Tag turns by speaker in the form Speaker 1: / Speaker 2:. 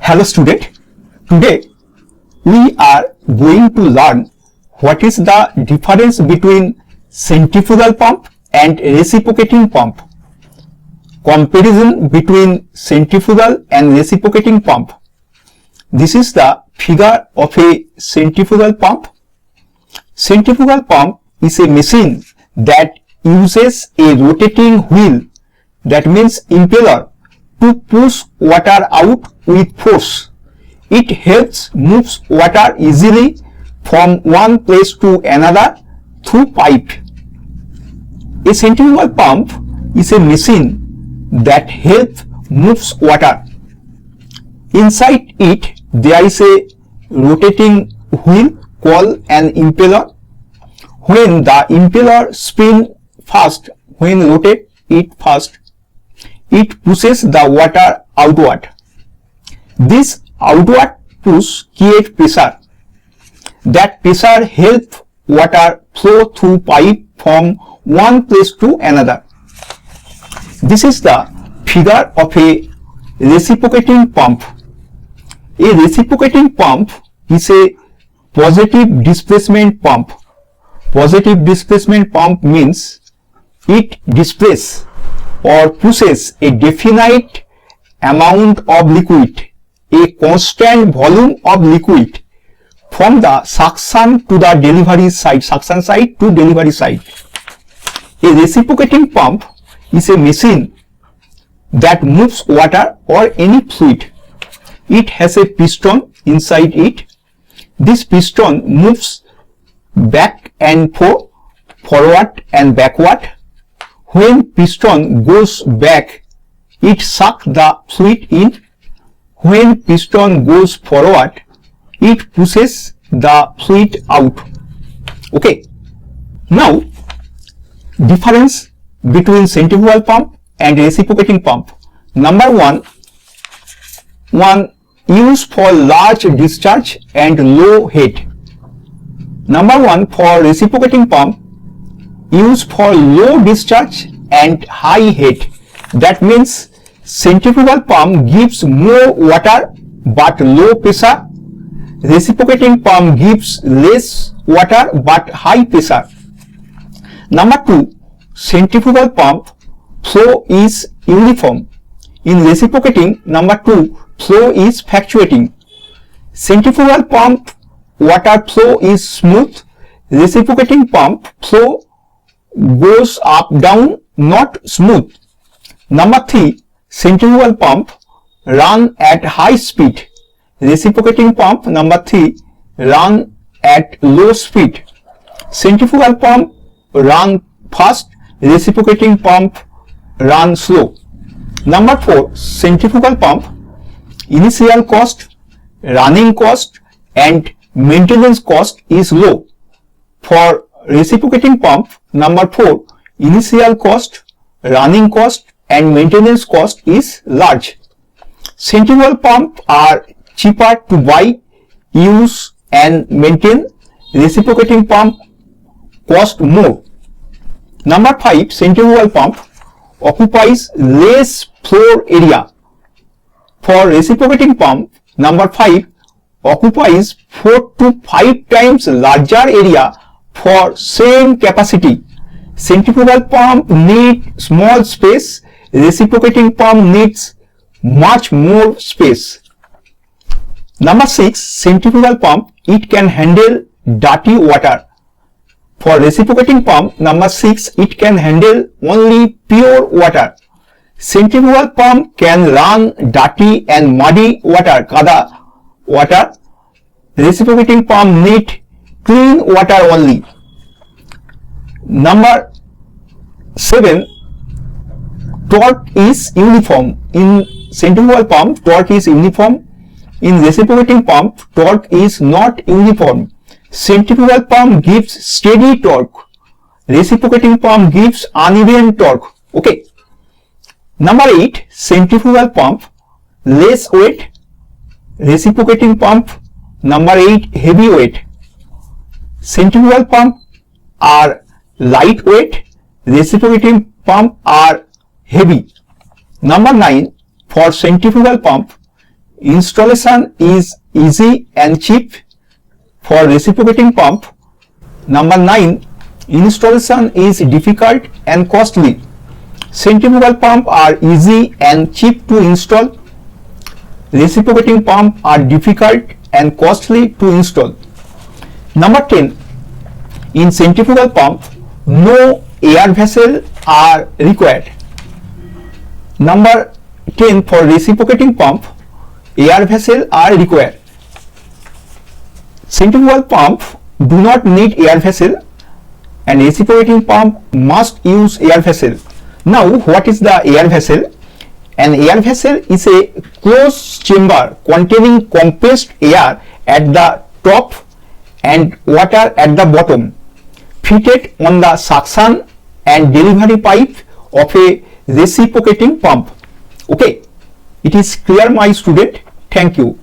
Speaker 1: Hello student, today we are going to learn what is the difference between centrifugal pump and reciprocating pump. Comparison between centrifugal and reciprocating pump. This is the figure of a centrifugal pump. Centrifugal pump is a machine that uses a rotating wheel, that means impeller, to push water out with force. It helps moves water easily from one place to another through pipe. A centrifugal pump is a machine that helps moves water. Inside it there is a rotating wheel called an impeller. When the impeller spins fast, when rotate it fast, it pushes the water outward. This outward push creates pressure. That pressure helps water flow through pipe from one place to another. This is the figure of a reciprocating pump. A reciprocating pump is a positive displacement pump. Positive displacement pump means it displaces or pushes a definite amount of liquid, a constant volume of liquid, from the suction to the delivery side, suction side to delivery side. A reciprocating pump is a machine that moves water or any fluid. It has a piston inside it. This piston moves back and forth, forward and backward. When piston goes back, it sucks the fluid in. When piston goes forward, it pushes the fluid out. Okay. Now, difference between centrifugal pump and reciprocating pump. Number one used for large discharge and low head. Number one, for reciprocating pump, used for low discharge and high head. That means centrifugal pump gives more water but low pressure. Reciprocating pump gives less water but high pressure. Number two, centrifugal pump flow is uniform. In reciprocating, number two, flow is fluctuating. Centrifugal pump water flow is smooth. Reciprocating pump flow goes up down, not smooth. Number three, centrifugal pump run at high speed. Reciprocating pump number three run at low speed. Centrifugal pump run fast. Reciprocating pump run slow. Number four, centrifugal pump initial cost, running cost and maintenance cost is low. For reciprocating pump number four, initial cost, running cost and maintenance cost is large. Centrifugal pump are cheaper to buy, use and maintain. Reciprocating pump cost more. Number five, centrifugal pump occupies less floor area. For reciprocating pump number five occupies 4 to 5 times larger area for same capacity. Centrifugal pump needs small space. Reciprocating pump needs much more space. Number six, centrifugal pump, it can handle dirty water. For reciprocating pump number six, it can handle only pure water. Centrifugal pump can run dirty and muddy water, kada water. Reciprocating pump need clean water only. Number seven, torque is uniform. In centrifugal pump, torque is uniform. In reciprocating pump, torque is not uniform. Centrifugal pump gives steady torque. Reciprocating pump gives uneven torque. Okay. Number eight, centrifugal pump less weight. Reciprocating pump number eight, heavy weight. Centrifugal pump are lightweight. Reciprocating pump are heavy. Number 9, for centrifugal pump, Installation is easy and cheap for reciprocating pump. Number 9. Installation is difficult and costly. Centrifugal pump are easy and cheap to install. Reciprocating pump are difficult and costly to install. Number 10. In centrifugal pump, no air vessel are required. Number 10. For reciprocating pump, air vessel are required. Centrifugal pump do not need air vessel and reciprocating pump must use air vessel. Now, what is the air vessel? An air vessel is a closed chamber containing compressed air at the top and water at the bottom, fitted on the suction and delivery pipe of a reciprocating pump. Okay, it is clear, my student. Thank you.